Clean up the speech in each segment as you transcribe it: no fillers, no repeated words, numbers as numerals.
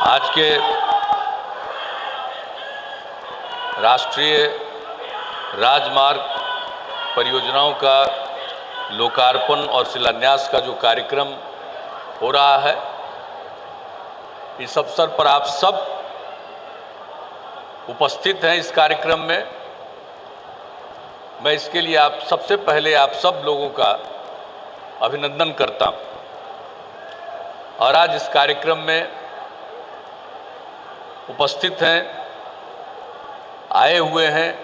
आज के राष्ट्रीय राजमार्ग परियोजनाओं का लोकार्पण और शिलान्यास का जो कार्यक्रम हो रहा है, इस अवसर पर आप सब उपस्थित हैं। इस कार्यक्रम में मैं इसके लिए आप सबसे पहले आप सब लोगों का अभिनंदन करता हूं। और आज इस कार्यक्रम में उपस्थित हैं, आए हुए हैं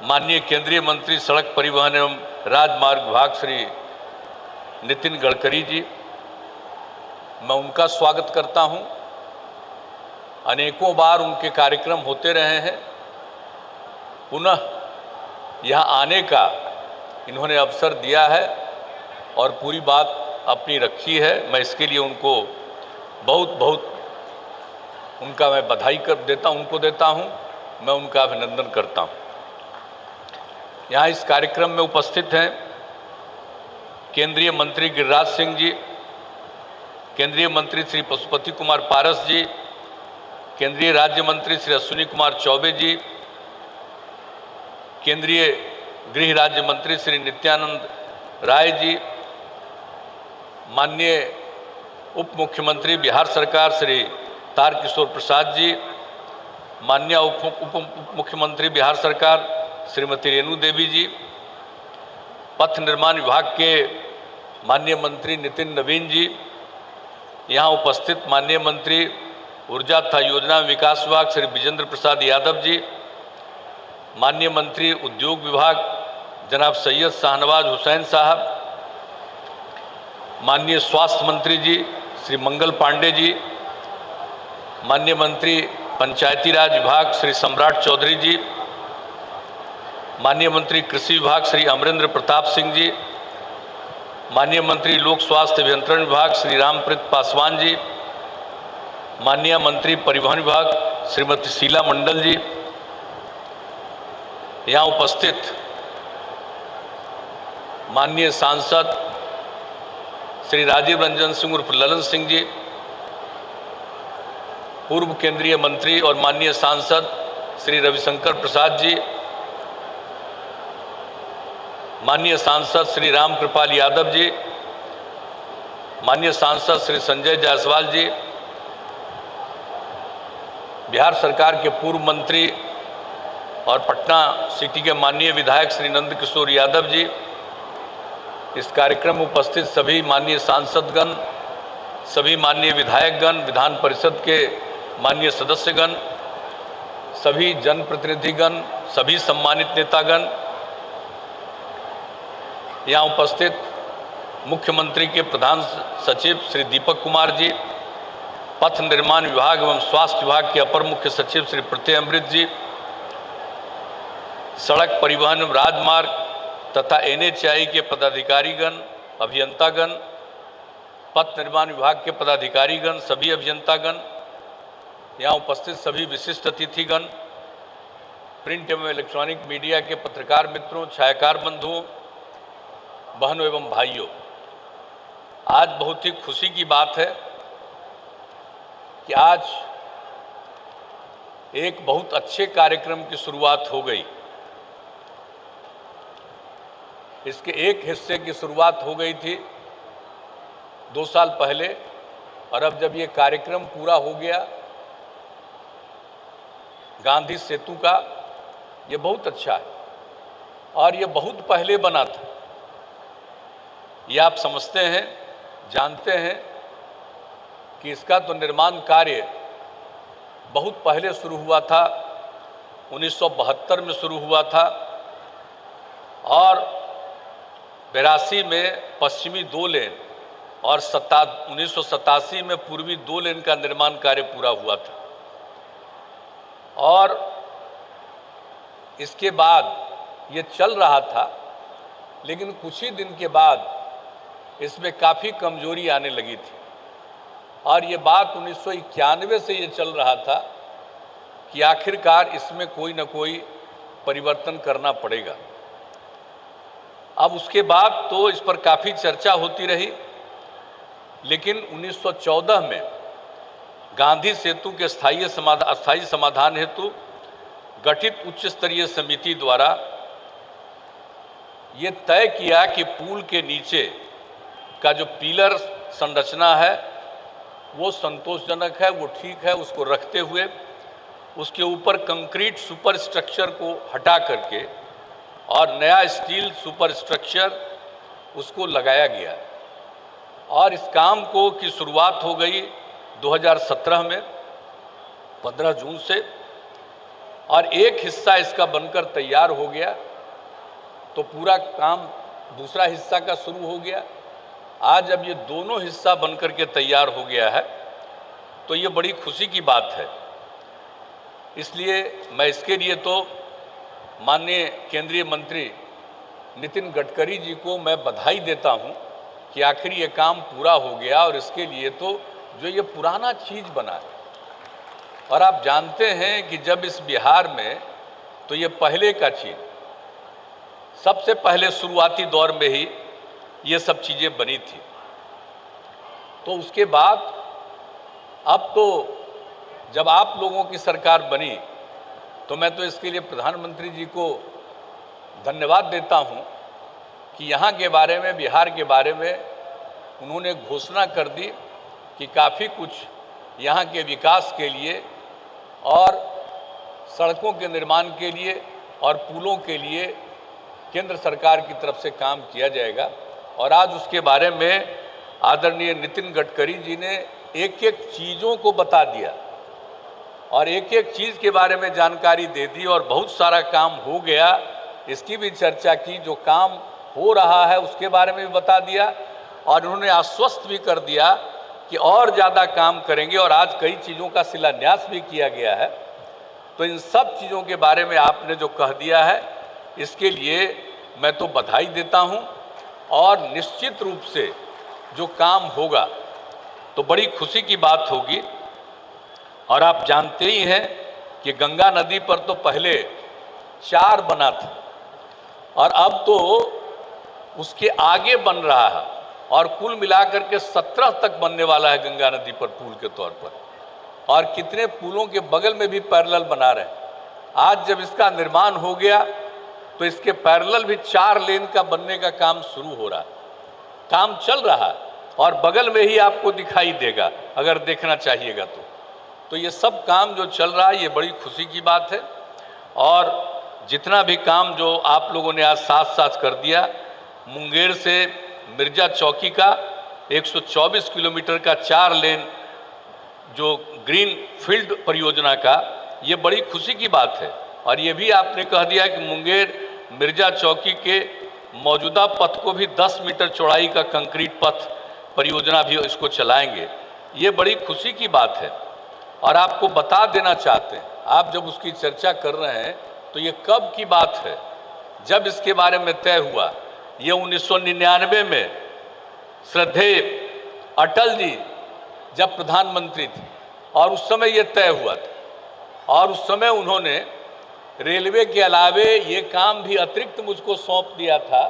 माननीय केंद्रीय मंत्री सड़क परिवहन एवं राजमार्ग विभाग श्री नितिन गडकरी जी। मैं उनका स्वागत करता हूं। अनेकों बार उनके कार्यक्रम होते रहे हैं, पुनः यहाँ आने का इन्होंने अवसर दिया है और पूरी बात अपनी रखी है। मैं इसके लिए उनको बहुत बहुत उनका मैं बधाई उनको देता हूं, मैं उनका अभिनंदन करता हूं। यहाँ इस कार्यक्रम में उपस्थित हैं केंद्रीय मंत्री गिरिराज सिंह जी, केंद्रीय मंत्री श्री पशुपति कुमार पारस जी, केंद्रीय राज्य मंत्री श्री अश्विनी कुमार चौबे जी, केंद्रीय गृह राज्य मंत्री श्री नित्यानंद राय जी, माननीय उप मुख्यमंत्री बिहार सरकार श्री तारकिशोर प्रसाद जी, माननीय उप मुख्यमंत्री बिहार सरकार श्रीमती रेणु देवी जी, पथ निर्माण विभाग के माननीय मंत्री नितिन नवीन जी, यहाँ उपस्थित माननीय मंत्री ऊर्जा तथा योजना विकास विभाग श्री विजेंद्र प्रसाद यादव जी, माननीय मंत्री उद्योग विभाग जनाब सैयद शाहनवाज हुसैन साहब, माननीय स्वास्थ्य मंत्री जी श्री मंगल पांडे जी, माननीय मंत्री पंचायती राज विभाग श्री सम्राट चौधरी जी, माननीय मंत्री कृषि विभाग श्री अमरेंद्र प्रताप सिंह जी, माननीय मंत्री लोक स्वास्थ्य अभियंत्रण विभाग श्री रामप्रीत पासवान जी, माननीय मंत्री परिवहन विभाग श्रीमती शीला मंडल जी, यहाँ उपस्थित माननीय सांसद श्री राजीव रंजन सिंह उर्फ ललन सिंह जी, पूर्व केंद्रीय मंत्री और माननीय सांसद श्री रविशंकर प्रसाद जी, माननीय सांसद श्री राम कृपाल यादव जी, माननीय सांसद श्री संजय जायसवाल जी, बिहार सरकार के पूर्व मंत्री और पटना सिटी के माननीय विधायक श्री नंदकिशोर यादव जी, इस कार्यक्रम में उपस्थित सभी माननीय सांसदगण, सभी माननीय विधायकगण, विधान परिषद के माननीय सदस्यगण, सभी जनप्रतिनिधिगण, सभी सम्मानित नेतागण, यहाँ उपस्थित मुख्यमंत्री के प्रधान सचिव श्री दीपक कुमार जी, पथ निर्माण विभाग एवं स्वास्थ्य विभाग के अपर मुख्य सचिव श्री प्रत्यय अमृत जी, सड़क परिवहन राजमार्ग तथा NHAI के पदाधिकारीगण, अभियंतागण, पथ निर्माण विभाग के पदाधिकारीगण, सभी अभियंतागण, यहाँ उपस्थित सभी विशिष्ट अतिथिगण, प्रिंट एवं इलेक्ट्रॉनिक मीडिया के पत्रकार मित्रों, छायाकार बंधुओं, बहनों एवं भाइयों, आज बहुत ही खुशी की बात है कि आज एक बहुत अच्छे कार्यक्रम की शुरुआत हो गई। इसके एक हिस्से की शुरुआत हो गई थी 2 साल पहले, और अब जब ये कार्यक्रम पूरा हो गया गांधी सेतु का, ये बहुत अच्छा है। और ये बहुत पहले बना था, ये आप समझते हैं, जानते हैं कि इसका तो निर्माण कार्य बहुत पहले शुरू हुआ था, 1972 में शुरू हुआ था, और 82 में पश्चिमी 2 लेन और 1987 में पूर्वी 2 लेन का निर्माण कार्य पूरा हुआ था। और इसके बाद ये चल रहा था, लेकिन कुछ ही दिन के बाद इसमें काफ़ी कमजोरी आने लगी थी। और ये बात 1991 से ये चल रहा था कि आखिरकार इसमें कोई न कोई परिवर्तन करना पड़ेगा। अब उसके बाद तो इस पर काफ़ी चर्चा होती रही, लेकिन 1914 में गांधी सेतु के अस्थायी समाधान हेतु गठित उच्च स्तरीय समिति द्वारा ये तय किया कि पुल के नीचे का जो पिलर संरचना है वो संतोषजनक है, वो ठीक है। उसको रखते हुए उसके ऊपर कंक्रीट सुपर स्ट्रक्चर को हटा करके और नया स्टील सुपर स्ट्रक्चर उसको लगाया गया और इस काम को की शुरुआत हो गई 2017 में 15 जून से और एक हिस्सा इसका बनकर तैयार हो गया तो पूरा काम दूसरा हिस्सा का शुरू हो गया। आज जब ये दोनों हिस्सा बनकर के तैयार हो गया है तो ये बड़ी खुशी की बात है। इसलिए मैं इसके लिए तो माननीय केंद्रीय मंत्री नितिन गडकरी जी को मैं बधाई देता हूं कि आखिर ये काम पूरा हो गया और इसके लिए तो जो ये पुराना चीज़ बना है और आप जानते हैं कि जब इस बिहार में तो ये पहले का चीज़ सबसे पहले शुरुआती दौर में ही ये सब चीज़ें बनी थी। तो उसके बाद अब तो जब आप लोगों की सरकार बनी तो मैं तो इसके लिए प्रधानमंत्री जी को धन्यवाद देता हूं कि यहाँ के बारे में, बिहार के बारे में उन्होंने घोषणा कर दी कि काफ़ी कुछ यहाँ के विकास के लिए और सड़कों के निर्माण के लिए और पुलों के लिए केंद्र सरकार की तरफ से काम किया जाएगा। और आज उसके बारे में आदरणीय नितिन गडकरी जी ने एक एक चीज़ों को बता दिया और एक एक चीज़ के बारे में जानकारी दे दी और बहुत सारा काम हो गया इसकी भी चर्चा की। जो काम हो रहा है उसके बारे में भी बता दिया और उन्होंने आश्वस्त भी कर दिया कि और ज़्यादा काम करेंगे और आज कई चीज़ों का शिलान्यास भी किया गया है। तो इन सब चीज़ों के बारे में आपने जो कह दिया है इसके लिए मैं तो बधाई देता हूं और निश्चित रूप से जो काम होगा तो बड़ी खुशी की बात होगी। और आप जानते ही हैं कि गंगा नदी पर तो पहले 4 बना था और अब तो उसके आगे बन रहा है और कुल मिलाकर के 17 तक बनने वाला है गंगा नदी पर पुल के तौर पर और कितने पुलों के बगल में भी पैरेलल बना रहे हैं। आज जब इसका निर्माण हो गया तो इसके पैरेलल भी 4 लेन का बनने का काम शुरू हो रहा है, काम चल रहा है और बगल में ही आपको दिखाई देगा अगर देखना चाहिएगा तो ये सब काम जो चल रहा है ये बड़ी खुशी की बात है। और जितना भी काम जो आप लोगों ने आज साथ साथ कर दिया, मुंगेर से मिर्जा चौकी का 124 किलोमीटर का 4 लेन जो ग्रीन फील्ड परियोजना का, ये बड़ी खुशी की बात है। और ये भी आपने कह दिया कि मुंगेर मिर्जा चौकी के मौजूदा पथ को भी 10 मीटर चौड़ाई का कंक्रीट पथ परियोजना भी इसको चलाएंगे, ये बड़ी खुशी की बात है। और आपको बता देना चाहते हैं, आप जब उसकी चर्चा कर रहे हैं तो ये कब की बात है जब इसके बारे में तय हुआ। ये 1999 में श्रद्धेय अटल जी जब प्रधानमंत्री थे और उस समय ये तय हुआ था और उस समय उन्होंने रेलवे के अलावे ये काम भी अतिरिक्त मुझको सौंप दिया था।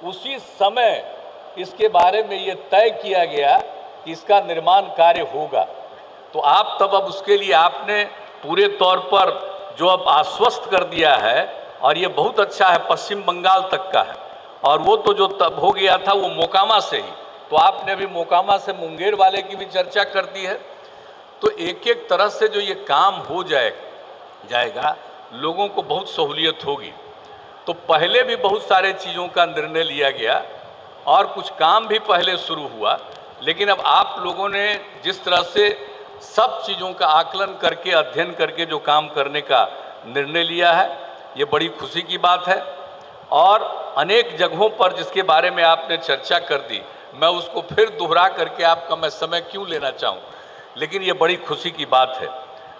उसी समय इसके बारे में ये तय किया गया कि इसका निर्माण कार्य होगा। तो आप तब अब उसके लिए आपने पूरे तौर पर जो अब आश्वस्त कर दिया है और ये बहुत अच्छा है, पश्चिम बंगाल तक का है और वो तो जो तब हो गया था वो मोकामा से ही, तो आपने अभी मोकामा से मुंगेर वाले की भी चर्चा कर दी है। तो एक एक तरह से जो ये काम हो जाएगा लोगों को बहुत सहूलियत होगी। तो पहले भी बहुत सारे चीज़ों का निर्णय लिया गया और कुछ काम भी पहले शुरू हुआ, लेकिन अब आप लोगों ने जिस तरह से सब चीज़ों का आकलन करके, अध्ययन करके जो काम करने का निर्णय लिया है, ये बड़ी खुशी की बात है। और अनेक जगहों पर जिसके बारे में आपने चर्चा कर दी, मैं उसको फिर दोहरा करके आपका मैं समय क्यों लेना चाहूँ, लेकिन ये बड़ी खुशी की बात है।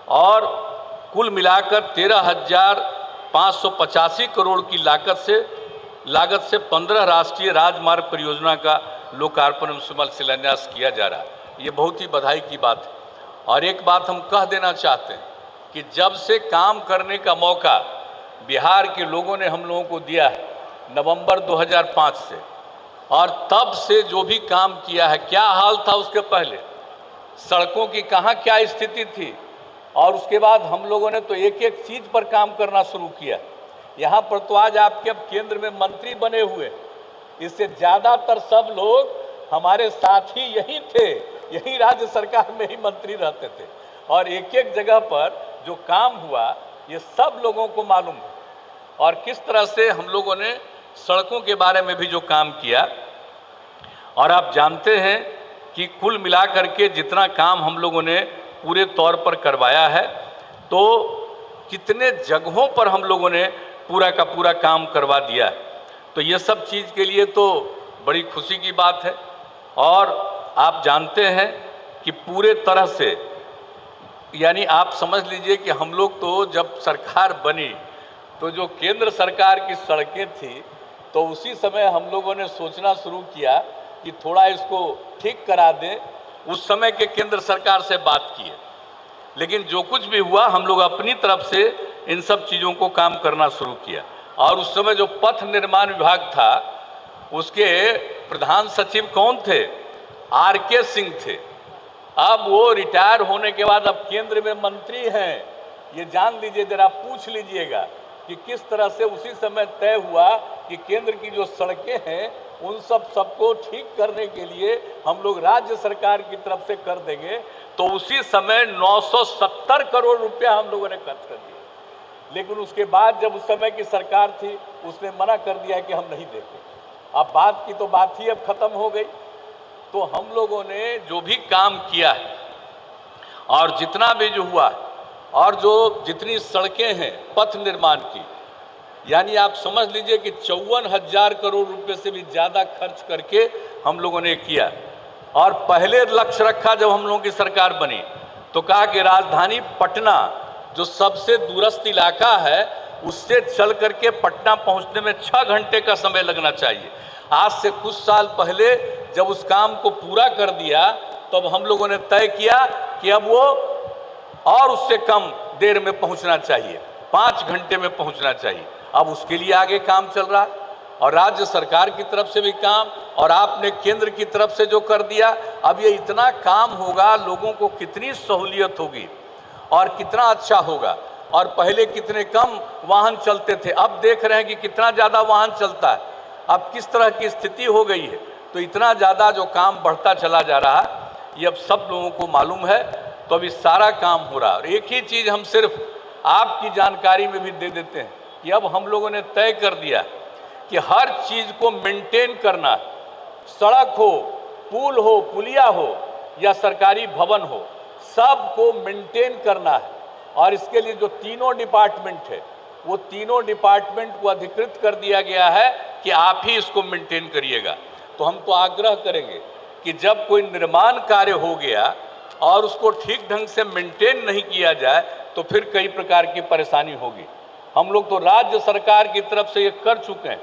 और कुल मिलाकर 13,585 करोड़ की लागत से 15 राष्ट्रीय राजमार्ग परियोजना का लोकार्पण एवं शिलान्यास किया जा रहा है। ये बहुत ही बधाई की बात है। और एक बात हम कह देना चाहते हैं कि जब से काम करने का मौका बिहार के लोगों ने हम लोगों को दिया है नवंबर 2005 से, और तब से जो भी काम किया है, क्या हाल था उसके पहले, सड़कों की कहाँ क्या स्थिति थी, और उसके बाद हम लोगों ने तो एक एक चीज़ पर काम करना शुरू किया। यहाँ पर तो आज आपके अब केंद्र में मंत्री बने हुए, इससे ज़्यादातर सब लोग हमारे साथी यही थे, यही राज्य सरकार में ही मंत्री रहते थे, और एक एक जगह पर जो काम हुआ ये सब लोगों को मालूम है। और किस तरह से हम लोगों ने सड़कों के बारे में भी जो काम किया, और आप जानते हैं कि कुल मिलाकर के जितना काम हम लोगों ने पूरे तौर पर करवाया है, तो कितने जगहों पर हम लोगों ने पूरा का पूरा काम करवा दिया है। तो ये सब चीज़ के लिए तो बड़ी खुशी की बात है। और आप जानते हैं कि पूरे तरह से, यानी आप समझ लीजिए कि हम लोग तो जब सरकार बनी तो जो केंद्र सरकार की सड़कें थी, तो उसी समय हम लोगों ने सोचना शुरू किया कि थोड़ा इसको ठीक करा दें। उस समय के केंद्र सरकार से बात की है, लेकिन जो कुछ भी हुआ हम लोग अपनी तरफ से इन सब चीज़ों को काम करना शुरू किया। और उस समय जो पथ निर्माण विभाग था, उसके प्रधान सचिव कौन थे? RK सिंह थे। अब वो रिटायर होने के बाद अब केंद्र में मंत्री हैं। ये जान लीजिए, जरा पूछ लीजिएगा कि किस तरह से उसी समय तय हुआ कि केंद्र की जो सड़कें हैं उन सबको ठीक करने के लिए हम लोग राज्य सरकार की तरफ से कर देंगे। तो उसी समय 970 करोड़ रुपया हम लोगों ने खर्च कर दिया। लेकिन उसके बाद जब उस समय की सरकार थी, उसने मना कर दिया कि हम नहीं देते। अब बात की तो बात ही अब खत्म हो गई। तो हम लोगों ने जो भी काम किया है और जितना भी जो हुआ, और जो जितनी सड़कें हैं पथ निर्माण की, यानी आप समझ लीजिए कि 54,000 करोड़ रुपए से भी ज़्यादा खर्च करके हम लोगों ने किया। और पहले लक्ष्य रखा जब हम लोगों की सरकार बनी, तो कहा कि राजधानी पटना जो सबसे दूरस्थ इलाका है, उससे चल करके पटना पहुंचने में 6 घंटे का समय लगना चाहिए। आज से कुछ साल पहले जब उस काम को पूरा कर दिया, तब हम लोगों ने तय किया कि अब वो और उससे कम देर में पहुंचना चाहिए, 5 घंटे में पहुंचना चाहिए। अब उसके लिए आगे काम चल रहा है, और राज्य सरकार की तरफ से भी काम, और आपने केंद्र की तरफ से जो कर दिया। अब ये इतना काम होगा, लोगों को कितनी सहूलियत होगी और कितना अच्छा होगा। और पहले कितने कम वाहन चलते थे, अब देख रहे हैं कि कितना ज़्यादा वाहन चलता है, अब किस तरह की स्थिति हो गई है। तो इतना ज़्यादा जो काम बढ़ता चला जा रहा है, ये अब सब लोगों को मालूम है। तो अभी सारा काम हो रहा है। और एक ही चीज़ हम सिर्फ आपकी जानकारी में भी दे देते हैं कि अब हम लोगों ने तय कर दिया कि हर चीज़ को मेंटेन करना, सड़क हो, पुल हो, पुलिया हो या सरकारी भवन हो, सबको मेंटेन करना है। और इसके लिए जो तीनों डिपार्टमेंट है, वो तीनों डिपार्टमेंट को अधिकृत कर दिया गया है कि आप ही इसको मेंटेन करिएगा। तो हम तो आग्रह करेंगे कि जब कोई निर्माण कार्य हो गया और उसको ठीक ढंग से मेंटेन नहीं किया जाए, तो फिर कई प्रकार की परेशानी होगी। हम लोग तो राज्य सरकार की तरफ से ये कर चुके हैं।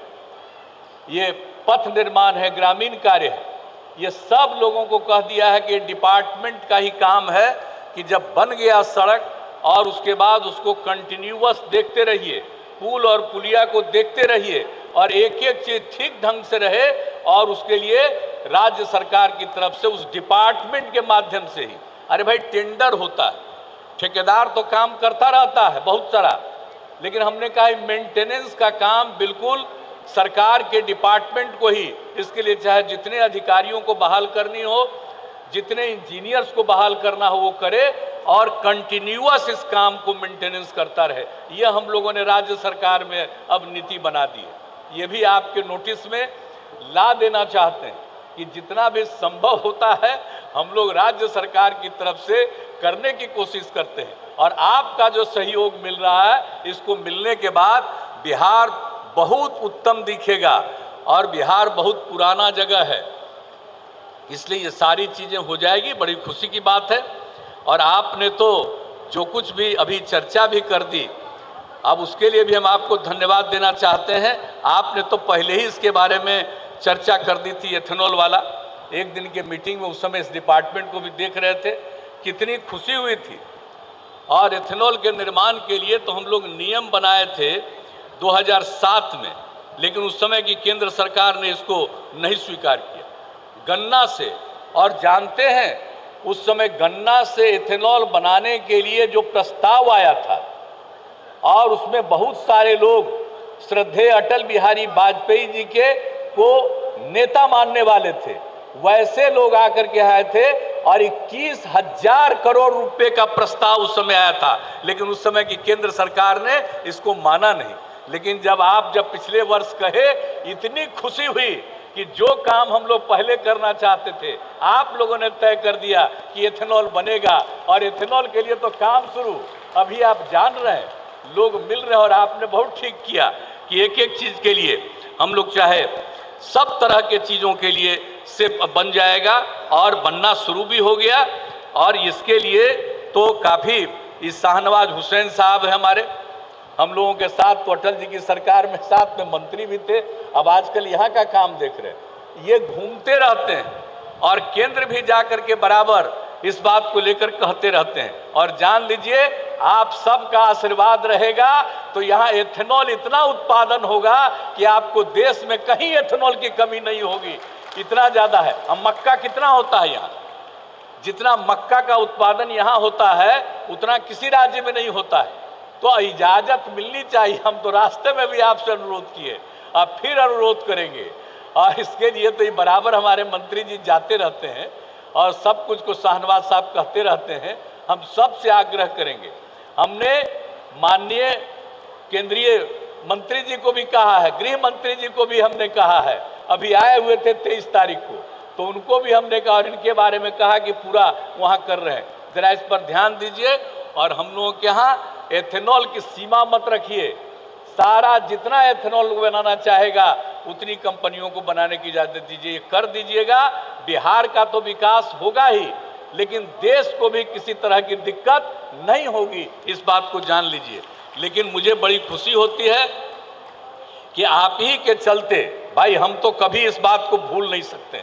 ये पथ निर्माण है, ग्रामीण कार्य है, ये सब लोगों को कह दिया है कि डिपार्टमेंट का ही काम है कि जब बन गया सड़क, और उसके बाद उसको कंटिन्यूअस देखते रहिए, पुल और पुलिया को देखते रहिए, और एक एक चीज़ ठीक ढंग से रहे। और उसके लिए राज्य सरकार की तरफ से उस डिपार्टमेंट के माध्यम से ही, अरे भाई टेंडर होता है, ठेकेदार तो काम करता रहता है बहुत सारा, लेकिन हमने कहा मेंटेनेंस का काम बिल्कुल सरकार के डिपार्टमेंट को ही, इसके लिए चाहे जितने अधिकारियों को बहाल करनी हो, जितने इंजीनियर्स को बहाल करना हो वो करे, और कंटिन्यूअस इस काम को मेंटेनेंस करता रहे। ये हम लोगों ने राज्य सरकार में अब नीति बना दी है। ये भी आपके नोटिस में ला देना चाहते हैं कि जितना भी संभव होता है हम लोग राज्य सरकार की तरफ से करने की कोशिश करते हैं। और आपका जो सहयोग मिल रहा है, इसको मिलने के बाद बिहार बहुत उत्तम दिखेगा, और बिहार बहुत पुराना जगह है, इसलिए ये सारी चीज़ें हो जाएगी। बड़ी खुशी की बात है। और आपने तो जो कुछ भी अभी चर्चा भी कर दी, अब उसके लिए भी हम आपको धन्यवाद देना चाहते हैं। आपने तो पहले ही इसके बारे में चर्चा कर दी थी, एथेनॉल वाला। एक दिन के मीटिंग में उस समय इस डिपार्टमेंट को भी देख रहे थे, कितनी खुशी हुई थी। और एथेनॉल के निर्माण के लिए तो हम लोग नियम बनाए थे 2007 में, लेकिन उस समय की केंद्र सरकार ने इसको नहीं स्वीकार किया। गन्ना से, और जानते हैं उस समय गन्ना से इथेनॉल बनाने के लिए जो प्रस्ताव आया था और उसमें बहुत सारे लोग श्रद्धेय अटल बिहारी वाजपेयी जी के को नेता मानने वाले थे, वैसे लोग आकर के आए थे और 21,000 करोड़ रुपए का प्रस्ताव उस समय आया था, लेकिन उस समय की केंद्र सरकार ने इसको माना नहीं। लेकिन जब पिछले वर्ष कहे, इतनी खुशी हुई कि जो काम हम लोग पहले करना चाहते थे आप लोगों ने तय कर दिया कि एथेनॉल बनेगा, और एथेनॉल के लिए तो काम शुरू। अभी आप जान रहे हैं, लोग मिल रहे हैं, और आपने बहुत ठीक किया कि एक एक चीज़ के लिए हम लोग चाहे सब तरह के चीज़ों के लिए से बन जाएगा, और बनना शुरू भी हो गया। और इसके लिए तो काफ़ी इस शाहनवाज हुसैन साहब है हमारे, हम लोगों के साथ, तो अटल जी की सरकार में साथ में मंत्री भी थे। अब आजकल यहाँ का काम देख रहे हैं, ये घूमते रहते हैं और केंद्र भी जाकर के बराबर इस बात को लेकर कहते रहते हैं। और जान लीजिए, आप सबका आशीर्वाद रहेगा तो यहाँ एथेनॉल इतना उत्पादन होगा कि आपको देश में कहीं एथेनॉल की कमी नहीं होगी, इतना ज़्यादा है। अब मक्का कितना होता है यहाँ, जितना मक्का का उत्पादन यहाँ होता है उतना किसी राज्य में नहीं होता है। तो इजाज़त मिलनी चाहिए। हम तो रास्ते में भी आपसे अनुरोध किए, अब फिर अनुरोध करेंगे, और इसके लिए तो ये बराबर हमारे मंत्री जी जाते रहते हैं और सब कुछ को शाहनवाज साहब कहते रहते हैं। हम सबसे आग्रह करेंगे, हमने माननीय केंद्रीय मंत्री जी को भी कहा है, गृह मंत्री जी को भी हमने कहा है, अभी आए हुए थे 23 तारीख को, तो उनको भी हमने कहा और इनके बारे में कहा कि पूरा वहाँ कर रहे हैं, ज़रा इस पर ध्यान दीजिए। और हम लोगों के यहाँ एथेनॉल की सीमा मत रखिए, सारा जितना एथेनॉल बनाना चाहेगा उतनी कंपनियों को बनाने की इजाज़त दीजिए, कर दीजिएगा। बिहार का तो विकास होगा ही, लेकिन देश को भी किसी तरह की दिक्कत नहीं होगी, इस बात को जान लीजिए। लेकिन मुझे बड़ी खुशी होती है कि आप ही के चलते, भाई हम तो कभी इस बात को भूल नहीं सकते,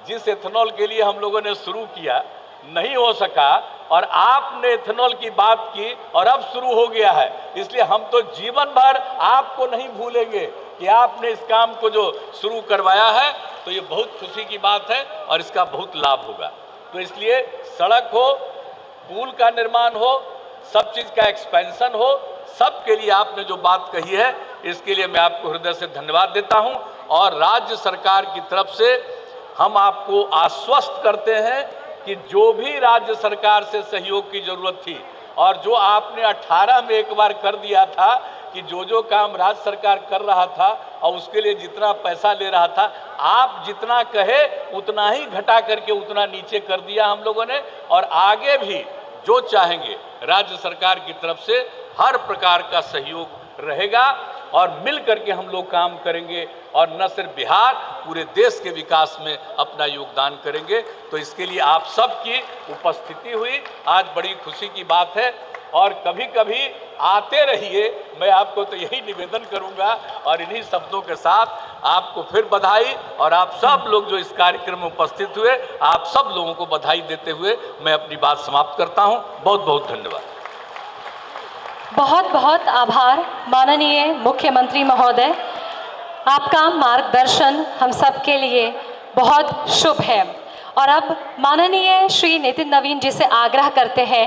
जिस एथेनॉल के लिए हम लोगों ने शुरू किया नहीं हो सका, और आपने एथेनॉल की बात की और अब शुरू हो गया है, इसलिए हम तो जीवन भर आपको नहीं भूलेंगे कि आपने इस काम को जो शुरू करवाया है। तो ये बहुत खुशी की बात है और इसका बहुत लाभ होगा। तो इसलिए सड़क हो, पुल का निर्माण हो, सब चीज़ का एक्सपेंशन हो, सब के लिए आपने जो बात कही है इसके लिए मैं आपको हृदय से धन्यवाद देता हूं। और राज्य सरकार की तरफ से हम आपको आश्वस्त करते हैं कि जो भी राज्य सरकार से सहयोग की जरूरत थी, और जो आपने 18 में एक बार कर दिया था कि जो काम राज्य सरकार कर रहा था और उसके लिए जितना पैसा ले रहा था, आप जितना कहे उतना ही घटा करके उतना नीचे कर दिया हम लोगों ने। और आगे भी जो चाहेंगे राज्य सरकार की तरफ से हर प्रकार का सहयोग रहेगा, और मिल करके हम लोग काम करेंगे, और न सिर्फ बिहार, पूरे देश के विकास में अपना योगदान करेंगे। तो इसके लिए आप सबकी उपस्थिति हुई, आज बड़ी खुशी की बात है। और कभी कभी आते रहिए, मैं आपको तो यही निवेदन करूंगा। और इन्हीं शब्दों के साथ आपको फिर बधाई, और आप सब लोग जो इस कार्यक्रम में उपस्थित हुए, आप सब लोगों को बधाई देते हुए मैं अपनी बात समाप्त करता हूं। बहुत बहुत धन्यवाद। बहुत बहुत आभार माननीय मुख्यमंत्री महोदय, आपका मार्गदर्शन हम सब के लिए बहुत शुभ है। और अब माननीय श्री नितिन नवीन जी से आग्रह करते हैं